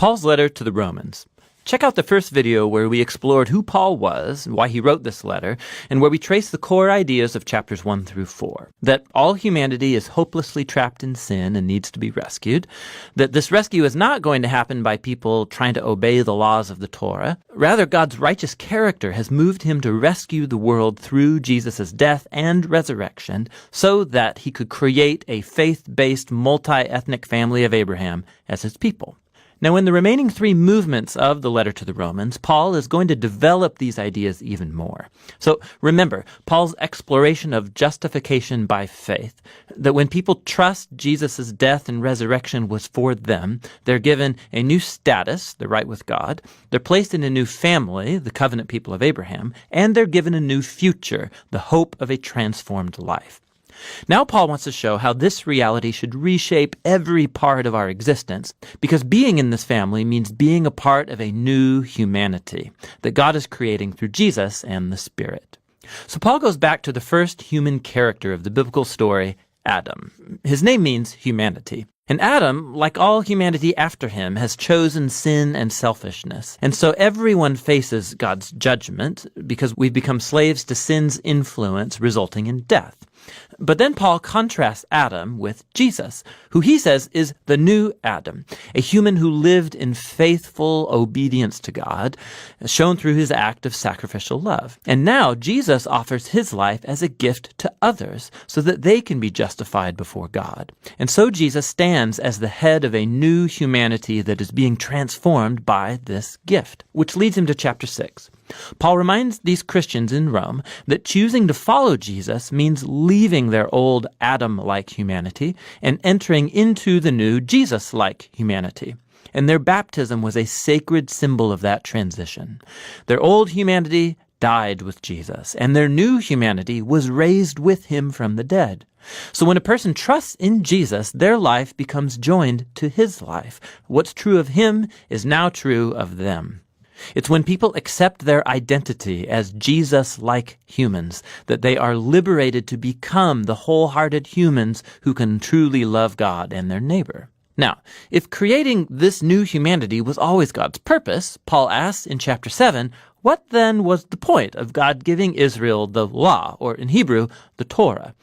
Paul's letter to the Romans. Check out the first video where we explored who Paul was, why he wrote this letter, and where we trace the core ideas of chapters 1 through 4. That all humanity is hopelessly trapped in sin and needs to be rescued. That this rescue is not going to happen by people trying to obey the laws of the Torah. Rather, God's righteous character has moved him to rescue the world through Jesus' death and resurrection so that he could create a faith-based multi-ethnic family of Abraham as his people. Now, in the remaining 3 movements of the letter to the Romans, Paul is going to develop these ideas even more. So remember, Paul's exploration of justification by faith, that when people trust Jesus' death and resurrection was for them, they're given a new status, they're right with God, they're placed in a new family, the covenant people of Abraham, and they're given a new future, the hope of a transformed life. Now Paul wants to show how this reality should reshape every part of our existence, because being in this family means being a part of a new humanity that God is creating through Jesus and the Spirit. So Paul goes back to the first human character of the biblical story, Adam. His name means humanity. And Adam, like all humanity after him, has chosen sin and selfishness. And so everyone faces God's judgment because we've become slaves to sin's influence, resulting in death. But then Paul contrasts Adam with Jesus, who he says is the new Adam, a human who lived in faithful obedience to God, shown through his act of sacrificial love. And now Jesus offers his life as a gift to others so that they can be justified before God. And so Jesus stands as the head of a new humanity that is being transformed by this gift, which leads him to chapter 6. Paul reminds these Christians in Rome that choosing to follow Jesus means leaving their old Adam-like humanity and entering into the new Jesus-like humanity. And their baptism was a sacred symbol of that transition. Their old humanity died with Jesus, and their new humanity was raised with him from the dead. So when a person trusts in Jesus, their life becomes joined to his life. What's true of him is now true of them. It's when people accept their identity as Jesus-like humans that they are liberated to become the wholehearted humans who can truly love God and their neighbor. Now, if creating this new humanity was always God's purpose, Paul asks in chapter 7, what then was the point of God giving Israel the law, or in Hebrew, the Torah?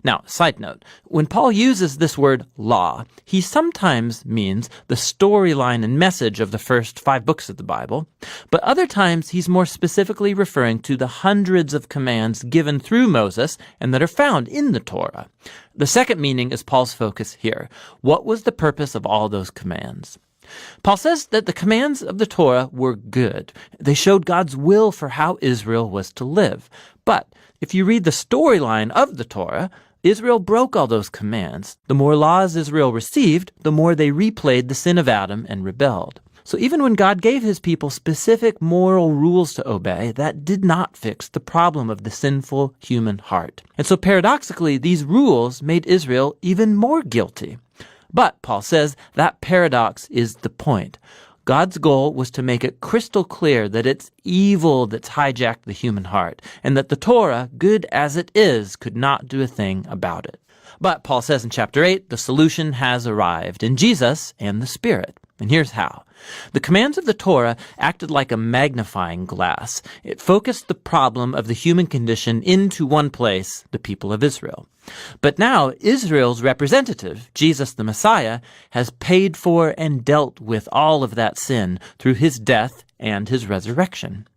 Now, side note, when Paul uses this word law, he sometimes means the storyline and message of the first 5 books of the Bible, but other times he's more specifically referring to the hundreds of commands given through Moses and that are found in the Torah. The second meaning is Paul's focus here. What was the purpose of all those commands? Paul says that the commands of the Torah were good. They showed God's will for how Israel was to live. But if you read the storyline of the Torah, Israel broke all those commands. The more laws Israel received, the more they replayed the sin of Adam and rebelled. So even when God gave his people specific moral rules to obey, that did not fix the problem of the sinful human heart. And so paradoxically, these rules made Israel even more guilty. But, Paul says, that paradox is the point. God's goal was to make it crystal clear that it's evil that's hijacked the human heart, and that the Torah, good as it is, could not do a thing about it. But Paul says in chapter 8, the solution has arrived in Jesus and the Spirit. And here's how. The commands of the Torah acted like a magnifying glass. It focused the problem of the human condition into one place, the people of Israel. But now Israel's representative, Jesus the Messiah, has paid for and dealt with all of that sin through his death and his resurrection.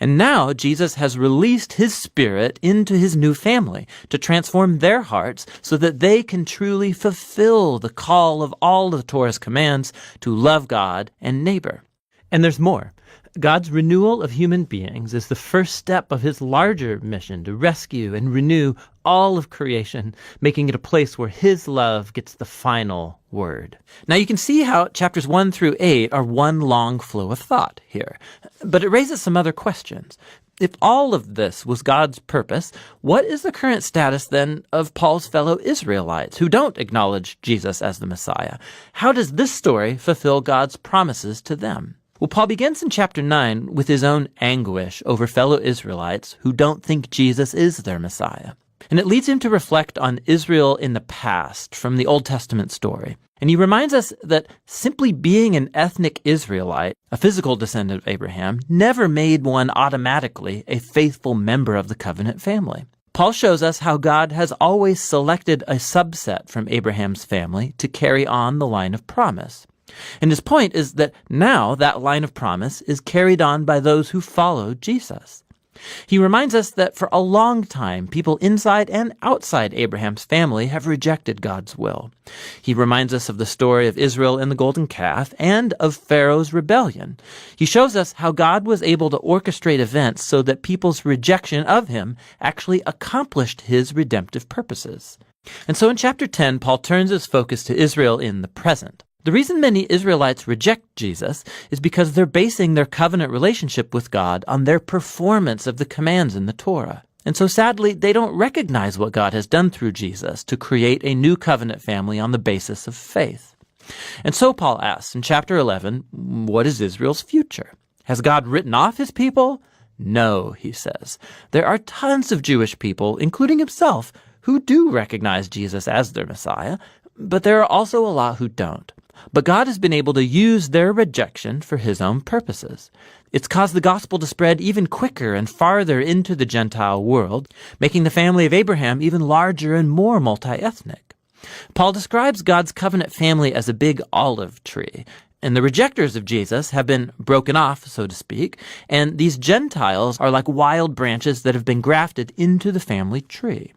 And now Jesus has released his Spirit into his new family to transform their hearts so that they can truly fulfill the call of all the Torah's commands to love God and neighbor. And there's more. God's renewal of human beings is the first step of his larger mission to rescue and renew all of creation, making it a place where his love gets the final word. Now you can see how chapters 1 through 8 are one long flow of thought here, but it raises some other questions. If all of this was God's purpose, what is the current status then of Paul's fellow Israelites who don't acknowledge Jesus as the Messiah? How does this story fulfill God's promises to them? Well, Paul begins in chapter 9 with his own anguish over fellow Israelites who don't think Jesus is their Messiah. And it leads him to reflect on Israel in the past from the Old Testament story. And he reminds us that simply being an ethnic Israelite, a physical descendant of Abraham, never made one automatically a faithful member of the covenant family. Paul shows us how God has always selected a subset from Abraham's family to carry on the line of promise. And his point is that now that line of promise is carried on by those who follow Jesus. He reminds us that for a long time, people inside and outside Abraham's family have rejected God's will. He reminds us of the story of Israel and the golden calf and of Pharaoh's rebellion. He shows us how God was able to orchestrate events so that people's rejection of him actually accomplished his redemptive purposes. And so in chapter 10, Paul turns his focus to Israel in the present. The reason many Israelites reject Jesus is because they're basing their covenant relationship with God on their performance of the commands in the Torah. And so sadly, they don't recognize what God has done through Jesus to create a new covenant family on the basis of faith. And so Paul asks in chapter 11, what is Israel's future? Has God written off his people? No, he says. There are tons of Jewish people, including himself, who do recognize Jesus as their Messiah, but there are also a lot who don't. But God has been able to use their rejection for his own purposes. It's caused the gospel to spread even quicker and farther into the Gentile world, making the family of Abraham even larger and more multi-ethnic. Paul describes God's covenant family as a big olive tree, and the rejectors of Jesus have been broken off, so to speak, and these Gentiles are like wild branches that have been grafted into the family tree.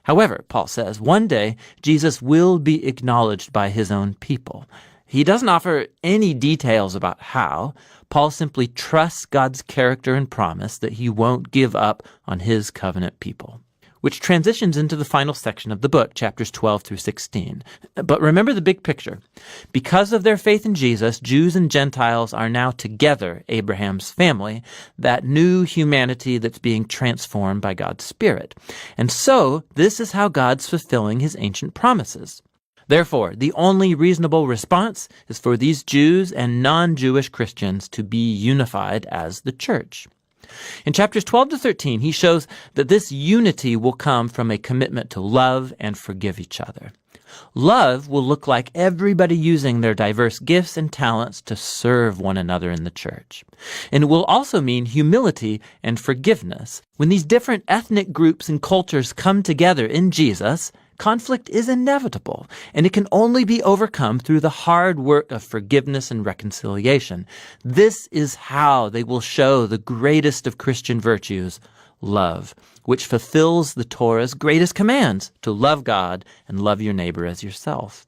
However, Paul says, one day Jesus will be acknowledged by his own people. He doesn't offer any details about how. Paul simply trusts God's character and promise that he won't give up on his covenant people. Which transitions into the final section of the book, chapters 12 through 16. But remember the big picture. Because of their faith in Jesus, Jews and Gentiles are now together Abraham's family, that new humanity that's being transformed by God's Spirit. And so, this is how God's fulfilling his ancient promises. Therefore, the only reasonable response is for these Jews and non-Jewish Christians to be unified as the church. In chapters 12 to 13, he shows that this unity will come from a commitment to love and forgive each other. Love will look like everybody using their diverse gifts and talents to serve one another in the church. And it will also mean humility and forgiveness. When these different ethnic groups and cultures come together in Jesus, conflict is inevitable, and it can only be overcome through the hard work of forgiveness and reconciliation. This is how they will show the greatest of Christian virtues, love, which fulfills the Torah's greatest commands to love God and love your neighbor as yourself.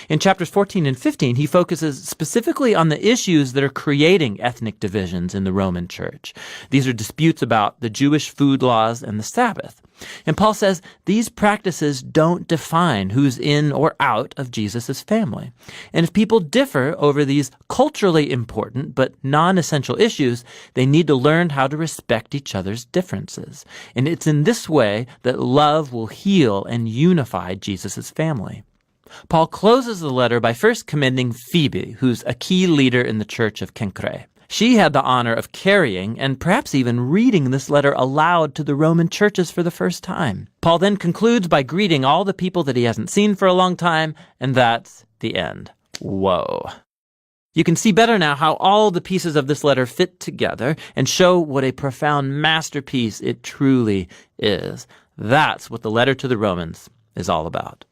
In chapters 14 and 15, he focuses specifically on the issues that are creating ethnic divisions in the Roman church. These are disputes about the Jewish food laws and the Sabbath. And Paul says these practices don't define who's in or out of Jesus' family. And if people differ over these culturally important but non-essential issues, they need to learn how to respect each other's differences. And it's in this way that love will heal and unify Jesus' family. Paul closes the letter by first commending Phoebe, who's a key leader in the church of Cenchreae. She had the honor of carrying and perhaps even reading this letter aloud to the Roman churches for the first time. Paul then concludes by greeting all the people that he hasn't seen for a long time, and that's the end. Whoa. You can see better now how all the pieces of this letter fit together and show what a profound masterpiece it truly is. That's what the letter to the Romans is all about.